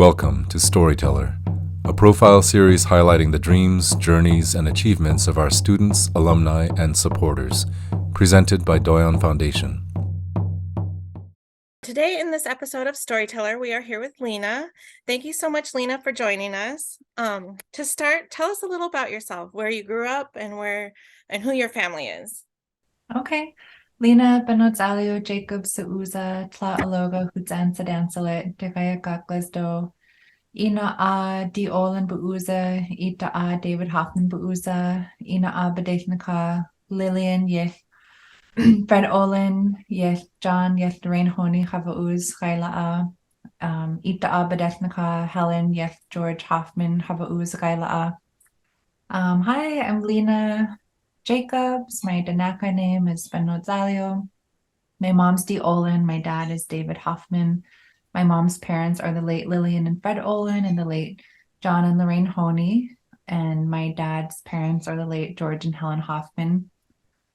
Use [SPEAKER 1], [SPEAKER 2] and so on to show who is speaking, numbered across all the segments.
[SPEAKER 1] Welcome to Storyteller, a profile series highlighting the dreams, journeys, and achievements of our students, alumni, and supporters, presented by Doyon Foundation.
[SPEAKER 2] Today in this episode of Storyteller, we are here with Lena. Thank you so much, Lena, for joining us. To start, tell us a little about yourself, where you grew up and who your family is.
[SPEAKER 3] Okay. Lena Helena Jacobs sa uza tla aloga hutzan sa dansalit tekaya kaklesdo ina di Olin buuza ita David Hoffman buuza ina badethnaka Lillian yeh Fred Olin yeh John yeh Lorraine Honey havauz kaila ita badethnaka Helen yeh George Hoffman havauz kaila. Hi, I'm Lena Jacobs. My Danaka name is Benozalio. My mom's Dee Olin. My dad is David Hoffman. My mom's parents are the late Lillian and Fred Olin and the late John and Lorraine Honey. And my dad's parents are the late George and Helen Hoffman.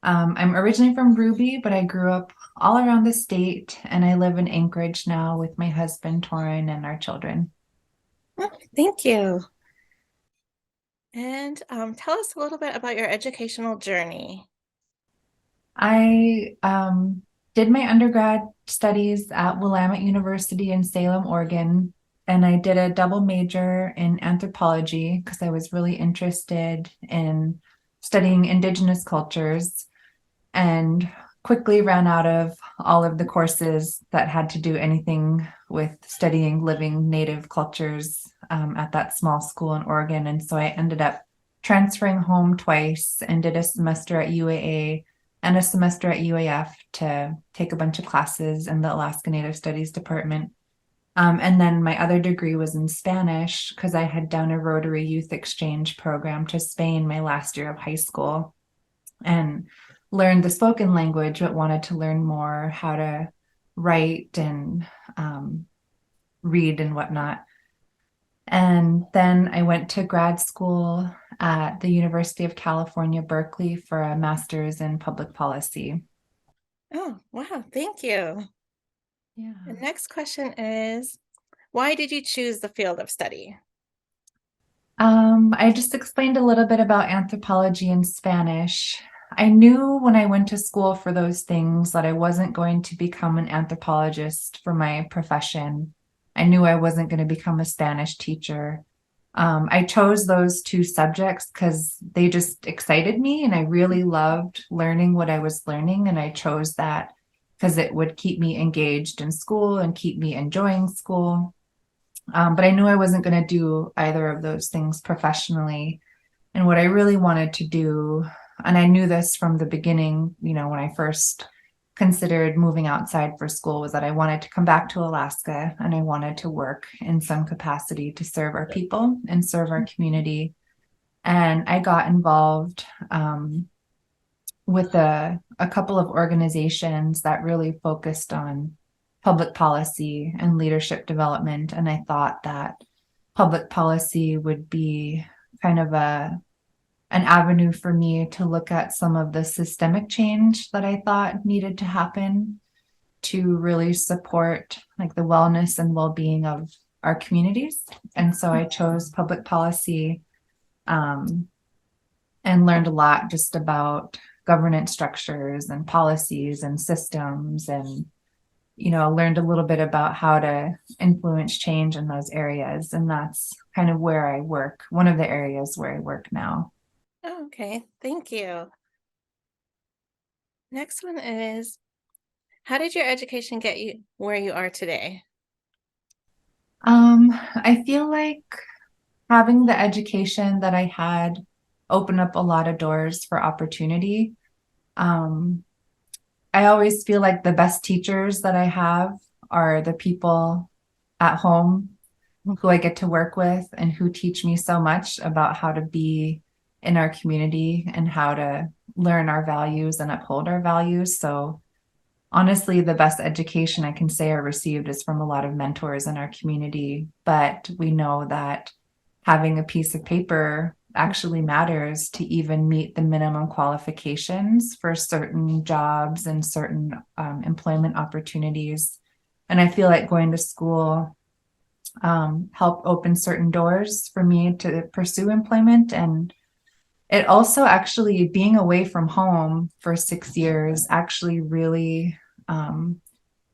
[SPEAKER 3] I'm originally from Ruby, but I grew up all around the state, and I live in Anchorage now with my husband, Torin, and our children.
[SPEAKER 2] Oh, thank you. And tell us a little bit about your educational journey.
[SPEAKER 3] I did my undergrad studies at Willamette University in Salem, Oregon, and I did a double major in anthropology because I was really interested in studying Indigenous cultures, and quickly ran out of all of the courses that had to do anything with studying living Native cultures at that small school in Oregon. And so I ended up transferring home twice and did a semester at UAA and a semester at UAF to take a bunch of classes in the Alaska Native Studies department. And then my other degree was in Spanish because I had done a Rotary Youth Exchange program to Spain my last year of high school and learned the spoken language, but wanted to learn more how to write and read and whatnot. And then I went to grad school at the University of California, Berkeley for a master's in public policy.
[SPEAKER 2] Oh, wow. Thank you.
[SPEAKER 3] Yeah.
[SPEAKER 2] The next question is, why did you choose the field of study?
[SPEAKER 3] I just explained a little bit about anthropology and Spanish. I knew when I went to school for those things that I wasn't going to become an anthropologist for my profession. I knew I wasn't going to become a Spanish teacher. I chose those two subjects because they just excited me, and I really loved learning what I was learning. And I chose that because it would keep me engaged in school and keep me enjoying school. But I knew I wasn't going to do either of those things professionally. And what I really wanted to do, and I knew this from the beginning, when I first considered moving outside for school, was that I wanted to come back to Alaska and I wanted to work in some capacity to serve our people and serve our community. And I got involved with a couple of organizations that really focused on public policy and leadership development. And I thought that public policy would be kind of an avenue for me to look at some of the systemic change that I thought needed to happen to really support like the wellness and well-being of our communities. And so I chose public policy and learned a lot just about governance structures and policies and systems, and learned a little bit about how to influence change in those areas. And that's kind of where I work, one of the areas where I work now.
[SPEAKER 2] Oh, okay, thank you. Next one is, how did your education get you where you are today?
[SPEAKER 3] I feel like having the education that I had opened up a lot of doors for opportunity. I always feel like the best teachers that I have are the people at home who I get to work with and who teach me so much about how to be in our community and how to learn our values and uphold our values. So honestly, the best education I can say I received is from a lot of mentors in our community. But we know that having a piece of paper actually matters to even meet the minimum qualifications for certain jobs and certain employment opportunities. And I feel like going to school helped open certain doors for me to pursue employment. And it also actually, being away from home for 6 years actually really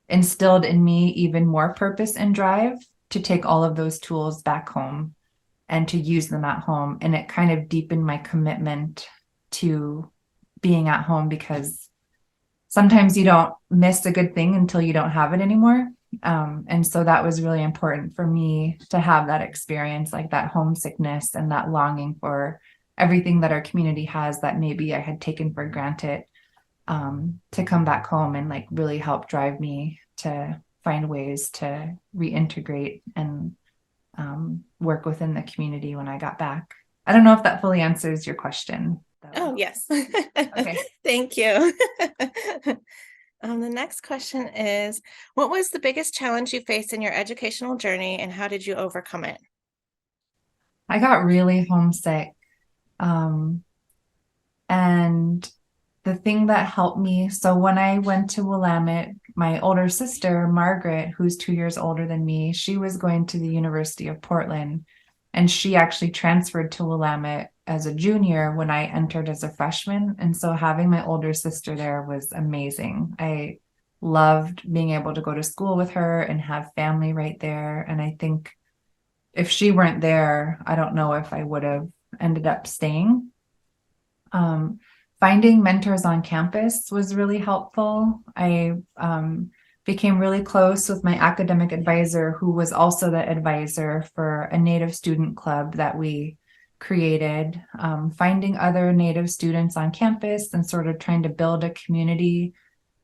[SPEAKER 3] instilled in me even more purpose and drive to take all of those tools back home and to use them at home. And it kind of deepened my commitment to being at home, because sometimes you don't miss a good thing until you don't have it anymore. And so that was really important for me to have that experience, like that homesickness and that longing for everything that our community has that maybe I had taken for granted, to come back home and like really help drive me to find ways to reintegrate and work within the community when I got back. I don't know if that fully answers your question, though.
[SPEAKER 2] Oh, yes.
[SPEAKER 3] Okay.
[SPEAKER 2] Thank you. The next question is, what was the biggest challenge you faced in your educational journey and how did you overcome it?
[SPEAKER 3] I got really homesick. And the thing that helped me, so when I went to Willamette, my older sister, Margaret, who's 2 years older than me, she was going to the University of Portland, and she actually transferred to Willamette as a junior when I entered as a freshman. And so having my older sister there was amazing. I loved being able to go to school with her and have family right there. And I think if she weren't there, I don't know if I would have ended up staying. Finding mentors on campus was really helpful. I became really close with my academic advisor, who was also the advisor for a Native student club that we created. Finding other Native students on campus and sort of trying to build a community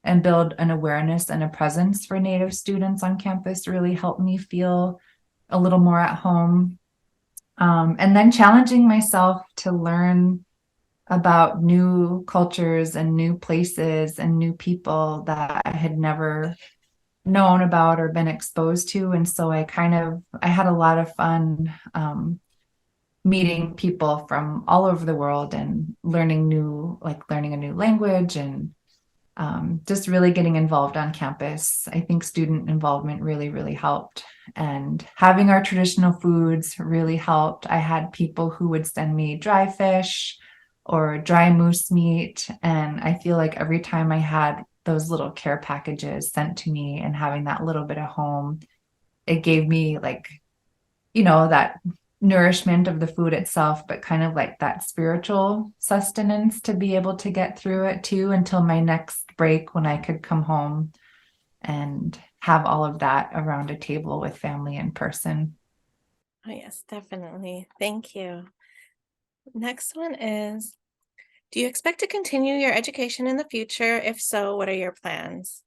[SPEAKER 3] and build an awareness and a presence for Native students on campus really helped me feel a little more at home. And then challenging myself to learn about new cultures and new places and new people that I had never known about or been exposed to. And so I had a lot of fun meeting people from all over the world and learning a new language and just really getting involved on campus. I think student involvement really, really helped. And having our traditional foods really helped. I had people who would send me dry fish or dry moose meat. And I feel like every time I had those little care packages sent to me and having that little bit of home, it gave me that nourishment of the food itself, but kind of like that spiritual sustenance to be able to get through it too, until my next break when I could come home and have all of that around a table with family in person.
[SPEAKER 2] Oh, yes, definitely. Thank you. Next one is, do you expect to continue your education in the future? If so, what are your plans?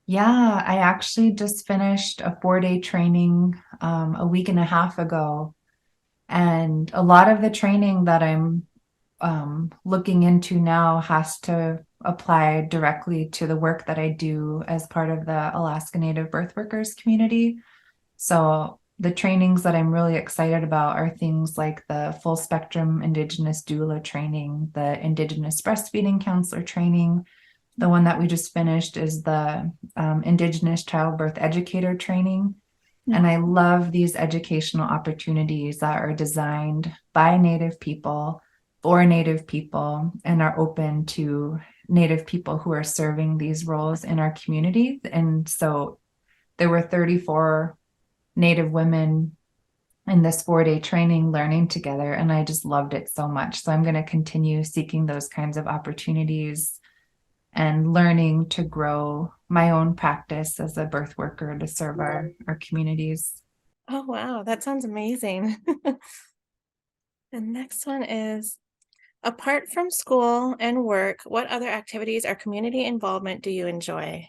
[SPEAKER 3] Yeah, I actually just finished a 4-day training a week and a half ago. And a lot of the training that I'm looking into now has to apply directly to the work that I do as part of the Alaska Native Birthworkers Community. So the trainings that I'm really excited about are things like the full spectrum Indigenous doula training, the Indigenous breastfeeding counselor training. The one that we just finished is the Indigenous childbirth educator training. And I love these educational opportunities that are designed by Native people for Native people and are open to Native people who are serving these roles in our community. And so there were 34 Native women in this 4-day training learning together, and I just loved it so much. So I'm going to continue seeking those kinds of opportunities and learning to grow my own practice as a birth worker to serve our communities.
[SPEAKER 2] Oh, wow. That sounds amazing. The next one is, apart from school and work, what other activities or community involvement do you enjoy?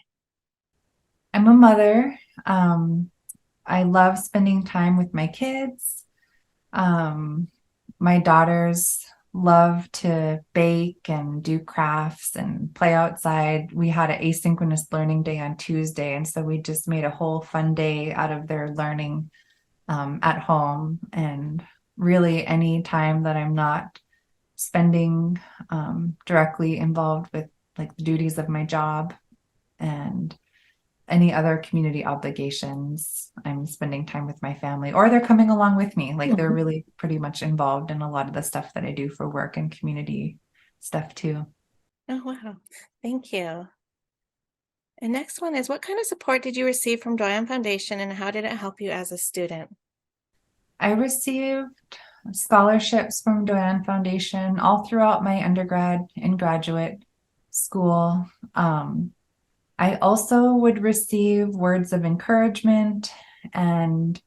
[SPEAKER 3] I'm a mother. I love spending time with my kids. My daughters love to bake and do crafts and play outside. We had an asynchronous learning day on Tuesday, and so we just made a whole fun day out of their learning at home. And really, any time that I'm not spending directly involved with like the duties of my job and any other community obligations, I'm spending time with my family, or they're coming along with me. Like they're really pretty much involved in a lot of the stuff that I do for work and community stuff too.
[SPEAKER 2] Oh, wow. Thank you. And next one is, what kind of support did you receive from Doyon Foundation and how did it help you as a student?
[SPEAKER 3] I received scholarships from Joanne Foundation all throughout my undergrad and graduate school. I also would receive words of encouragement, and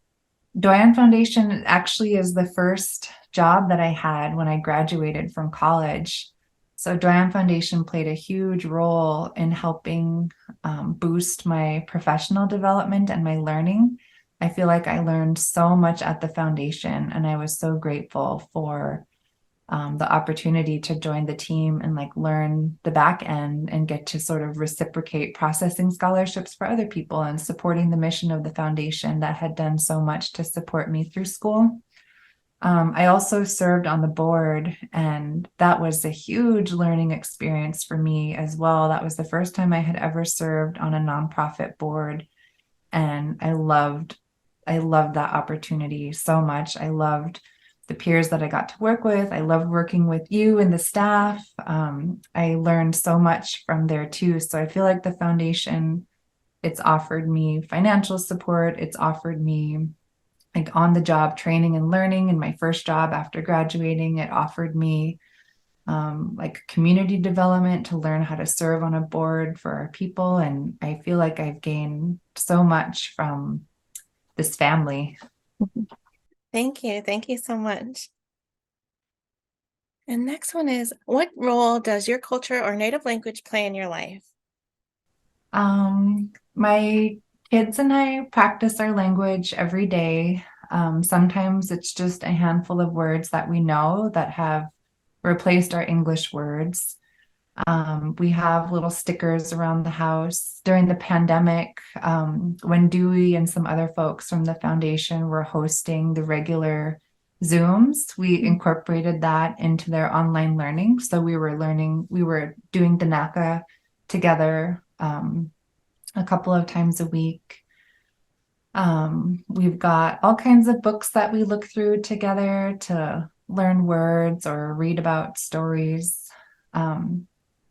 [SPEAKER 3] Doyon Foundation actually is the first job that I had when I graduated from college. So Doyon Foundation played a huge role in helping boost my professional development and my learning. I feel like I learned so much at the foundation, and I was so grateful for the opportunity to join the team and like learn the back end and get to sort of reciprocate processing scholarships for other people and supporting the mission of the foundation that had done so much to support me through school. I also served on the board, and that was a huge learning experience for me as well. That was the first time I had ever served on a nonprofit board, and I loved that opportunity so much. I loved the peers that I got to work with. I loved working with you and the staff. I learned so much from there too. So I feel like the foundation, it's offered me financial support. It's offered me like on the job training and learning in my first job after graduating. It offered me like community development to learn how to serve on a board for our people. And I feel like I've gained so much from this family.
[SPEAKER 2] Thank you. Thank you so much. And next one is, what role does your culture or native language play in your life?
[SPEAKER 3] My kids and I practice our language every day. Sometimes it's just a handful of words that we know that have replaced our English words. We have little stickers around the house. During the pandemic, when Dewey and some other folks from the foundation were hosting the regular Zooms, we incorporated that into their online learning. So we were doing the NACA together a couple of times a week. We've got all kinds of books that we look through together to learn words or read about stories.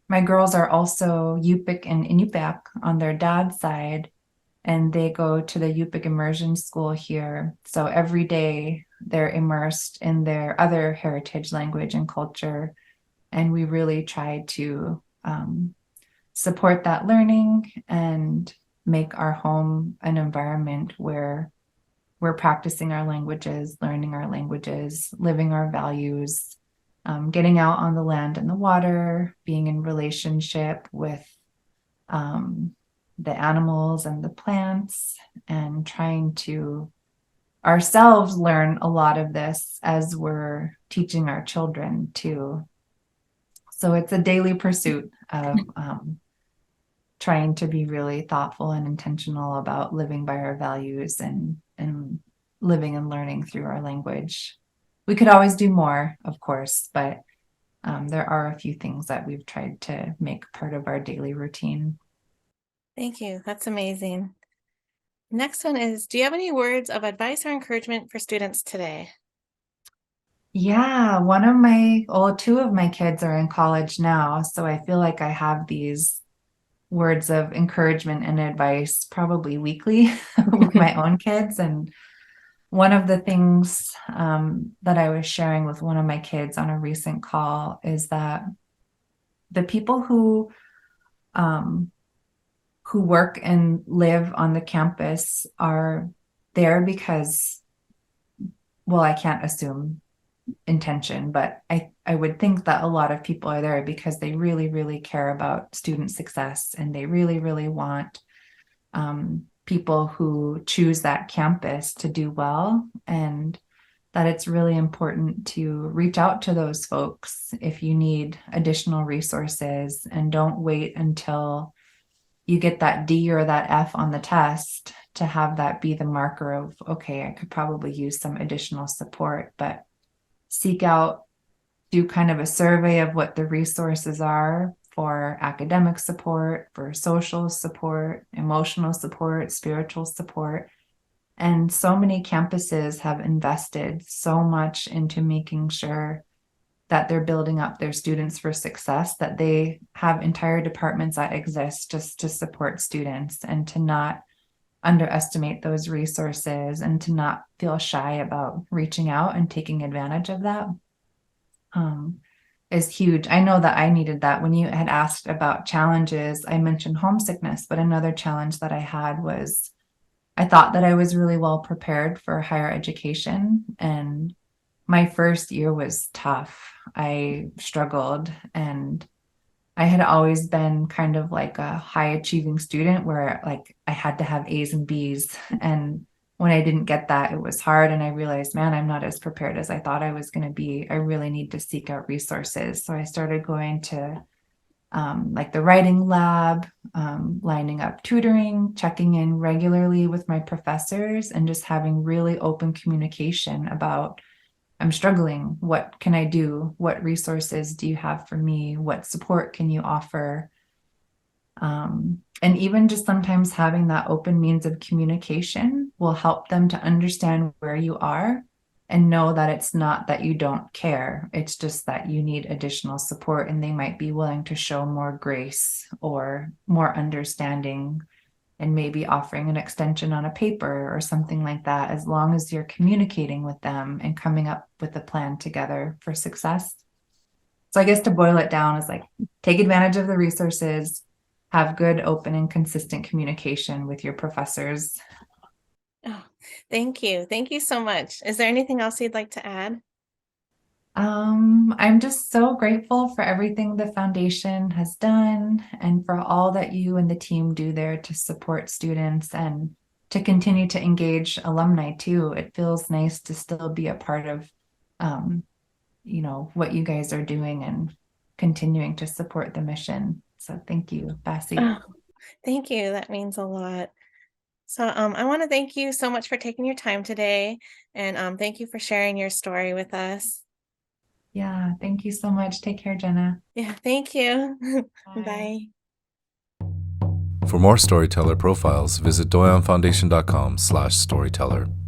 [SPEAKER 3] My girls are also Yupik and Inupiaq on their dad's side, and they go to the Yupik immersion school here. So every day they're immersed in their other heritage language and culture. And we really try to support that learning and make our home an environment where we're practicing our languages, learning our languages, living our values, getting out on the land and the water, being in relationship with the animals and the plants, and trying to ourselves learn a lot of this as we're teaching our children too. So it's a daily pursuit of trying to be really thoughtful and intentional about living by our values and living and learning through our language. We could always do more, of course, but there are a few things that we've tried to make part of our daily routine.
[SPEAKER 2] Thank you. That's amazing. Next one is, do you have any words of advice or encouragement for students today?
[SPEAKER 3] Yeah, two of my kids are in college now, so I feel like I have these words of encouragement and advice probably weekly with my own kids. And one of the things that I was sharing with one of my kids on a recent call is that the people who work and live on the campus are there because, well, I can't assume intention, but I would think that a lot of people are there because they really, really care about student success, and they really, really want people who choose that campus to do well, and that it's really important to reach out to those folks if you need additional resources, and don't wait until you get that D or that F on the test to have that be the marker of, okay, I could probably use some additional support, but seek out, do kind of a survey of what the resources are, for academic support, for social support, emotional support, spiritual support. And so many campuses have invested so much into making sure that they're building up their students for success, that they have entire departments that exist just to support students, and to not underestimate those resources and to not feel shy about reaching out and taking advantage of that is huge. I know that I needed that. When you had asked about challenges, I mentioned homesickness, but another challenge that I had was I thought that I was really well prepared for higher education, and my first year was tough. I struggled, and I had always been kind of like a high achieving student where like I had to have A's and B's. And when I didn't get that, it was hard. And I realized, man, I'm not as prepared as I thought I was going to be. I really need to seek out resources. So I started going to like the writing lab, lining up tutoring, checking in regularly with my professors, and just having really open communication about I'm struggling. What can I do? What resources do you have for me? What support can you offer? And even just sometimes having that open means of communication will help them to understand where you are and know that it's not that you don't care. It's just that you need additional support, and they might be willing to show more grace or more understanding, and maybe offering an extension on a paper or something like that, as long as you're communicating with them and coming up with a plan together for success. So I guess to boil it down is like, take advantage of the resources, have good, open, and consistent communication with your professors.
[SPEAKER 2] Oh, thank you. Thank you so much. Is there anything else you'd like to add?
[SPEAKER 3] I'm just so grateful for everything the foundation has done, and for all that you and the team do there to support students and to continue to engage alumni too. It feels nice to still be a part of, what you guys are doing and continuing to support the mission. So thank you, Bassi.
[SPEAKER 2] Oh, thank you. That means a lot. So I want to thank you so much for taking your time today, and thank you for sharing your story with us.
[SPEAKER 3] Yeah, thank you so much. Take care, Jenna.
[SPEAKER 2] Yeah, thank you.
[SPEAKER 3] Bye.
[SPEAKER 2] Bye.
[SPEAKER 1] For more Storyteller profiles, visit doyonfoundation.com/storyteller.